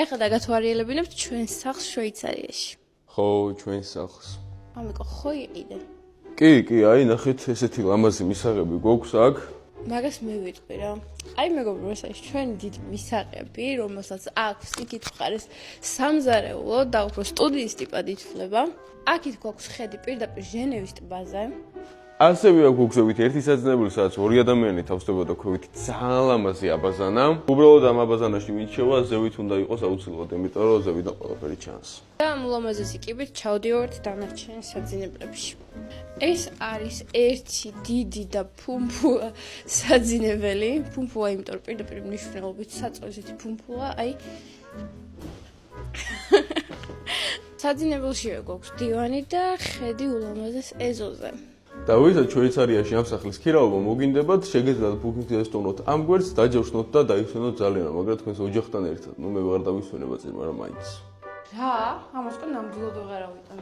ეხლა დაგათვალიერებინებთ ჩვენ სახლს შვეიცარიაში. ხო, ჩვენ სახლს. მამიკო, ხო იყიდე. კი, აი ნახეთ, ესეთი ლამაზი მისაღები გვაქვს აქ. მაგას მე ვიტყვი რა. აი მეგობრებო, ეს არის ჩვენი დიდი მისაღები, რომელსაც აქვს იქით მხარეს სამზარეულო და უფრო სტუდიის ტიპად ითვლება. აქეთ გვაქვს ხედი პირდაპირ ჟენევის ტბაზე. ასევე აქ გვგზავნით ერთი საძინებელი, სადაც ორი ადამიანი თავსდებოდა ქვევით ძალიან ლამაზი აბაზანა. უბრალოდ ამ აბაზანაში ვინც შევა, ზევით უნდა იყოს აუცილებლად, იმიტომ რომ ზევიდან ყველაფერი ჩანს. და ამ ულამაზესი კიბით ჩავდივართ დანარჩენ საძინებლებში. ეს არის ერთი დიდი და ფუმფუა საძინებელი. ფუმფუა, იმიტომ რომ პირდაპირ მნიშვნელობით საწოლი ესეთი ფუმფუა, აი საძინებელშივე გვაქვს დივანი და ხედი ულამაზეს ეზოზე. და ვისაც შვეიცარიაში ამ სახლის ქირაობა მოგინდებათ, შეგეძლოთ ბუკინგზე ესტუმროთ ამ გვერდს, დაჯავშნოთ და დაიხსენოთ ძალიან, მაგრამ თქვენს ოჯახთან ერთად. ნუ მე ვარ დავისვენება წინ, მაგრამ მაინც. რა? ამასკენ ნამდვილად ვეღარავიტან.